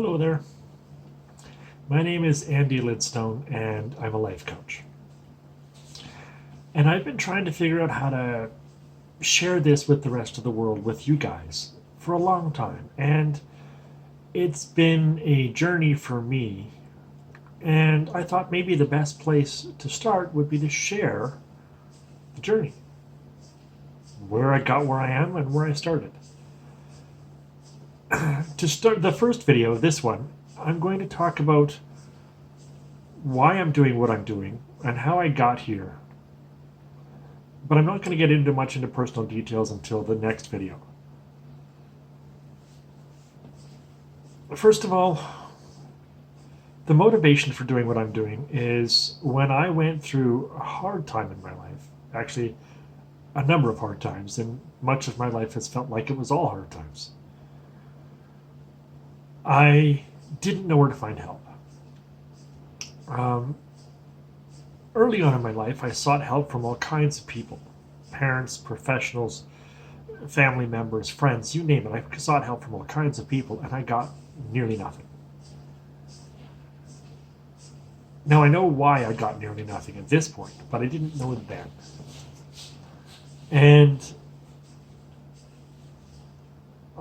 Hello there. My name is Andy Lidstone, and I'm a life coach. And I've been trying to figure out how to share this with the rest of the world, with you guys, for a long time. And it's been a journey for me. And I thought maybe the best place to start would be to share the journey, where I got where I am and where I started. To start the first video, this one, I'm going to talk about why I'm doing what I'm doing and how I got here. But I'm not going to get into much into personal details until the next video. First of all, the motivation for doing what I'm doing is when I went through a hard time in my life, actually a number of hard times, and much of my life has felt like it was all hard times. I didn't know where to find help. Early on in my life, I sought help from all kinds of people, parents, professionals, family members, friends, you name it. I sought help from all kinds of people, and I got nearly nothing. Now, I know why I got nearly nothing at this point, but I didn't know it then. And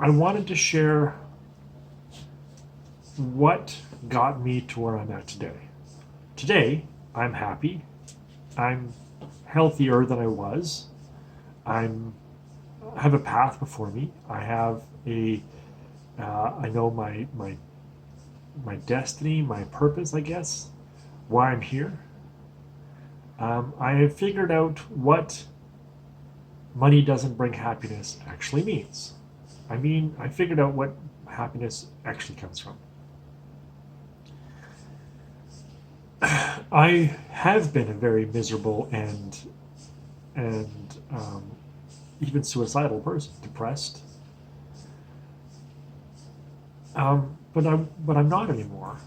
I wanted to share what got me to where I'm at today. Today, I'm happy. I'm healthier than I was. I have a path before me. I have I know my destiny, my purpose, I guess, why I'm here. I have figured out what money doesn't bring happiness actually means. I figured out what happiness actually comes from. I have been a very miserable and even suicidal person, depressed. But I'm not anymore,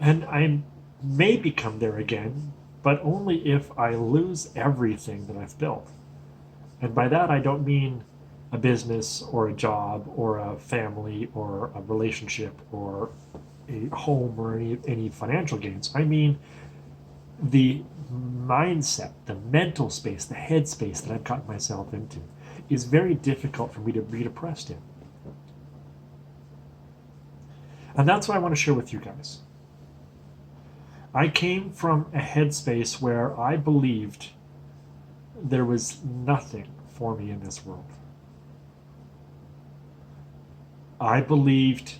and I may become there again, but only if I lose everything that I've built. And by that I don't mean a business or a job or a family or a relationship or a home or any financial gains. I mean the mindset, the mental space, the head space that I've gotten myself into is very difficult for me to be depressed in. And that's what I want to share with you guys. I came from a headspace where I believed there was nothing for me in this world. I believed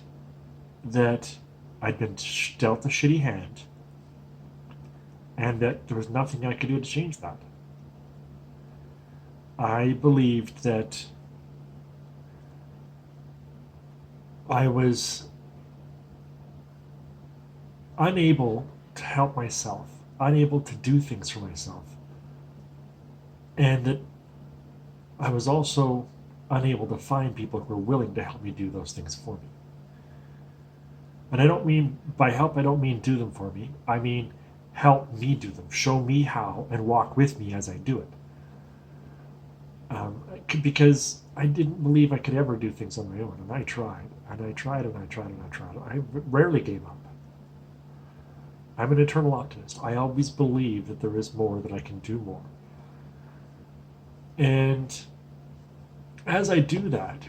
that I'd been dealt a shitty hand and that there was nothing I could do to change that. I believed that I was unable to help myself, unable to do things for myself, and that I was also unable to find people who were willing to help me do those things for me. And I don't mean, by help, I don't mean do them for me. I mean help me do them, show me how, and walk with me as I do it. Because I didn't believe I could ever do things on my own, and I tried, and I tried, and I tried, and I tried. I rarely gave up. I'm an eternal optimist. I always believe that there is more, that I can do more. And as I do that,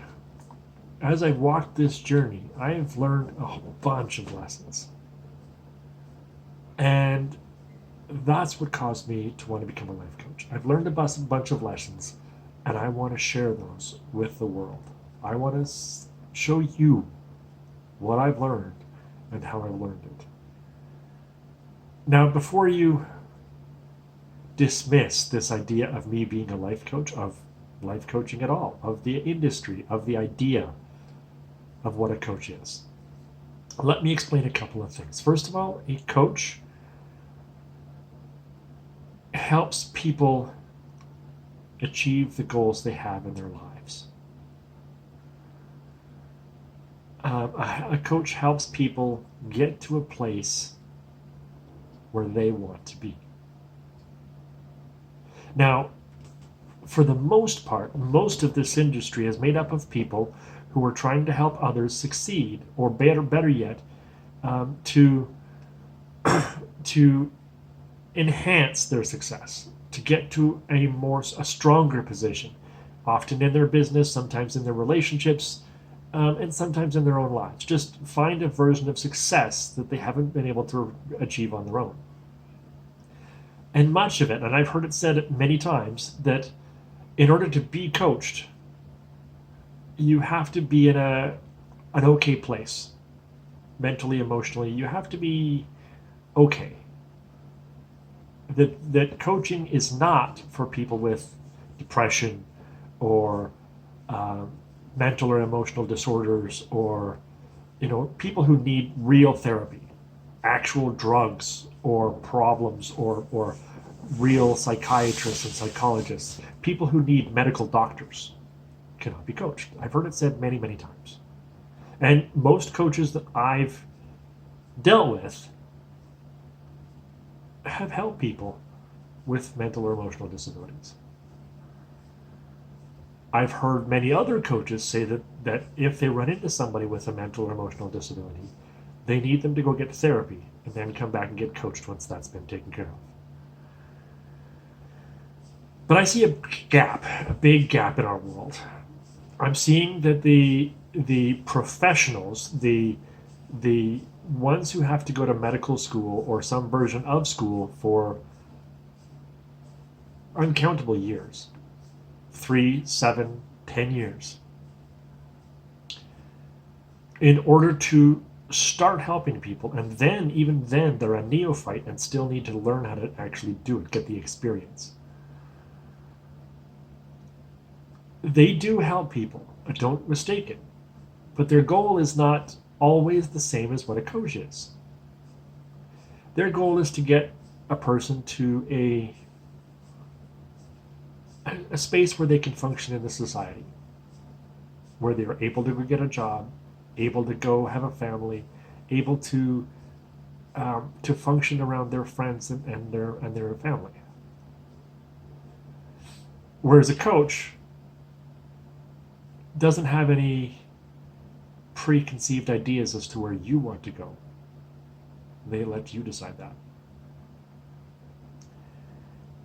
as I've walked this journey, I have learned a whole bunch of lessons. And that's what caused me to want to become a life coach. I've learned a bunch of lessons, and I want to share those with the world. I want to show you what I've learned and how I've learned it. Now, before you dismiss this idea of me being a life coach, of life coaching at all, of the industry, of the idea of what a coach is, let me explain a couple of things. First of all, a coach helps people achieve the goals they have in their lives. A coach helps people get to a place where they want to be. Now, for the most part, most of this industry is made up of people who are trying to help others succeed, or better yet, to to enhance their success, to get to a stronger position, often in their business, sometimes in their relationships, and sometimes in their own lives. Just find a version of success that they haven't been able to achieve on their own. And much of it, and I've heard it said many times, that in order to be coached, you have to be in an okay place, mentally, emotionally. You have to be okay. That coaching is not for people with depression or uh, mental or emotional disorders, or people who need real therapy, actual drugs or problems, or real psychiatrists and psychologists. People who need medical doctors cannot be coached. I've heard it said many, many times. And most coaches that I've dealt with have helped people with mental or emotional disabilities. I've heard many other coaches say that if they run into somebody with a mental or emotional disability, they need them to go get therapy and then come back and get coached once that's been taken care of. But I see a big gap in our world. I'm seeing that the professionals, the ones who have to go to medical school or some version of school for uncountable years, 3, 7, 10 years, in order to start helping people, and then even then they're a neophyte and still need to learn how to actually do it, get the experience. They do help people, don't mistake it, but their goal is not always the same as what a coach is. Their goal is to get a person to a space where they can function in the society, where they're able to go get a job, able to go have a family, able to function around their friends and their family. Whereas a coach doesn't have any preconceived ideas as to where you want to go. They let you decide that.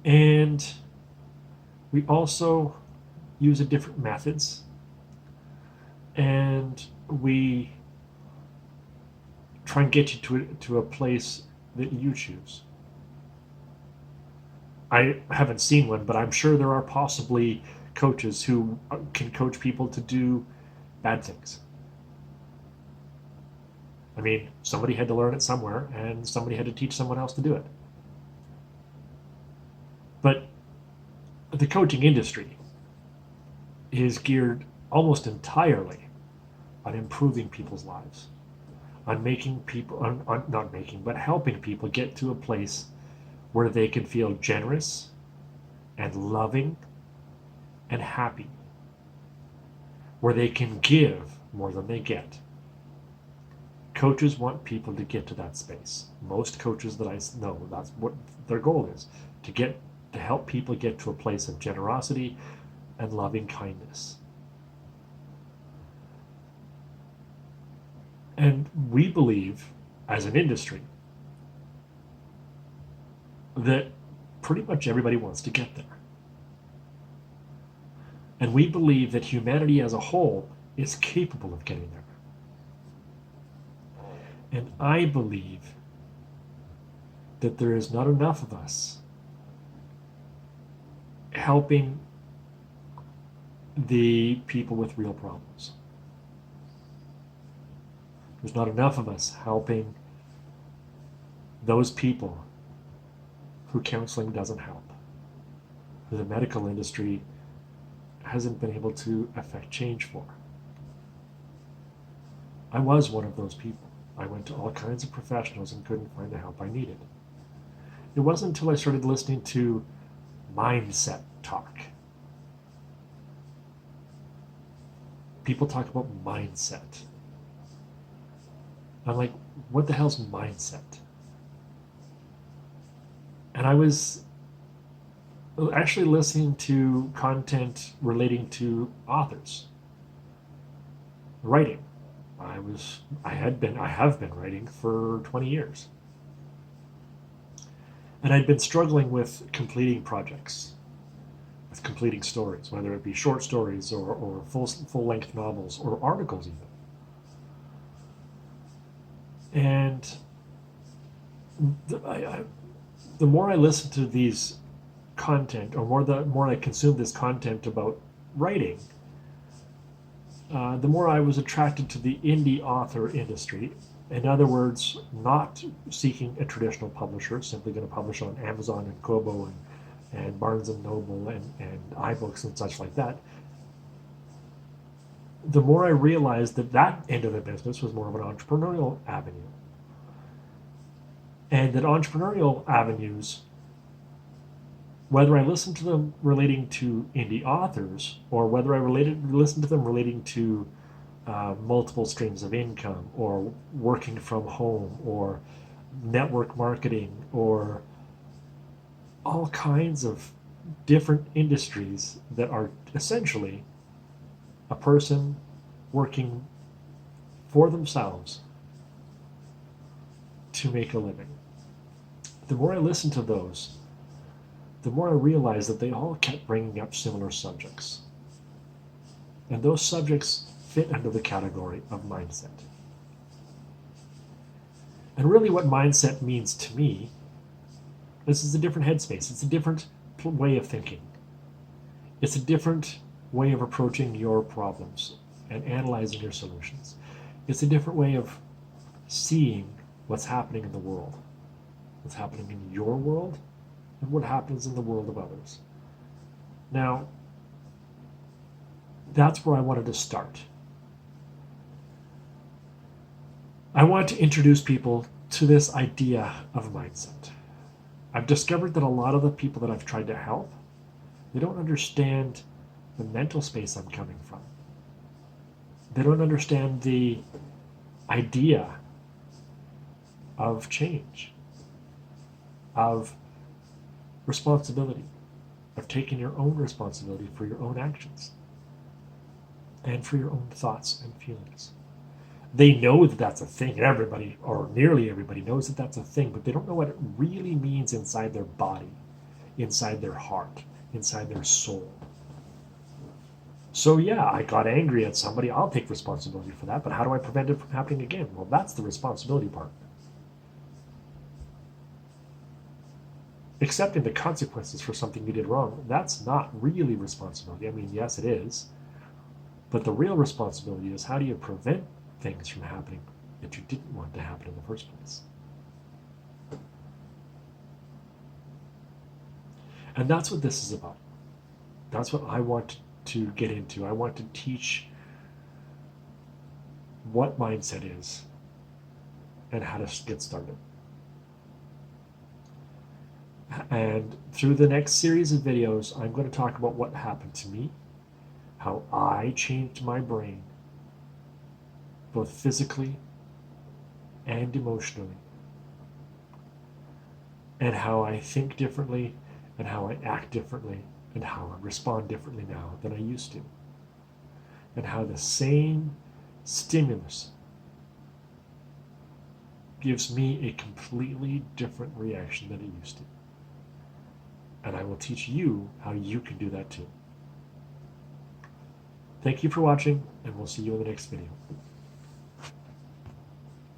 And we also use different methods, and we try and get you to a place that you choose. I haven't seen one, but I'm sure there are possibly coaches who can coach people to do bad things. I mean, somebody had to learn it somewhere, and somebody had to teach someone else to do it. But the coaching industry is geared almost entirely on improving people's lives, on making people, not making, but helping people get to a place where they can feel generous and loving and happy, where they can give more than they get. Coaches want people to get to that space. Most coaches that I know, that's what their goal is, to help people get to a place of generosity and loving kindness. And we believe, as an industry, that pretty much everybody wants to get there. And we believe that humanity as a whole is capable of getting there. And I believe that there is not enough of us helping the people with real problems. There's not enough of us helping those people who counseling doesn't help, who the medical industry hasn't been able to affect change for. I was one of those people. I went to all kinds of professionals and couldn't find the help I needed. It wasn't until I started listening to mindset talk. People talk about mindset. I'm like, what the hell's mindset? And I was actually listening to content relating to authors, writing. I have been writing for 20 years. And I'd been struggling with completing projects, with completing stories, whether it be short stories or full length novels or articles even. And the more I listened to these content, or the more I consumed this content about writing, the more I was attracted to the indie author industry. In other words, not seeking a traditional publisher, simply going to publish on Amazon and Kobo and Barnes and Noble and iBooks and such like that. The more I realized that that end of the business was more of an entrepreneurial avenue. And that entrepreneurial avenues, whether I listened to them relating to indie authors or whether I listened to them relating to multiple streams of income or working from home or network marketing or all kinds of different industries that are essentially a person working for themselves to make a living. The more I listened to those, the more I realized that they all kept bringing up similar subjects. And those subjects fit under the category of mindset. And really what mindset means to me, this is a different headspace. It's a different way of thinking. It's a different way of approaching your problems and analyzing your solutions. It's a different way of seeing what's happening in the world, what's happening in your world, and what happens in the world of others. Now, that's where I wanted to start. I want to introduce people to this idea of mindset. I've discovered that a lot of the people that I've tried to help, they don't understand the mental space I'm coming from. They don't understand the idea of change, of responsibility, of taking your own responsibility for your own actions and for your own thoughts and feelings. They know that that's a thing. Everybody, or nearly everybody, knows that that's a thing, but they don't know what it really means inside their body, inside their heart, inside their soul. So yeah, I got angry at somebody. I'll take responsibility for that, but how do I prevent it from happening again? Well, that's the responsibility part. Accepting the consequences for something you did wrong, that's not really responsibility. I mean, yes, it is. But the real responsibility is, how do you prevent things from happening that you didn't want to happen in the first place? And that's what this is about. That's what I want to get into. I want to teach what mindset is and how to get started. And through the next series of videos, I'm going to talk about what happened to me, how I changed my brain, both physically and emotionally, and how I think differently, and how I act differently, and how I respond differently now than I used to, and how the same stimulus gives me a completely different reaction than it used to. And I will teach you how you can do that too. Thank you for watching, and we'll see you in the next video.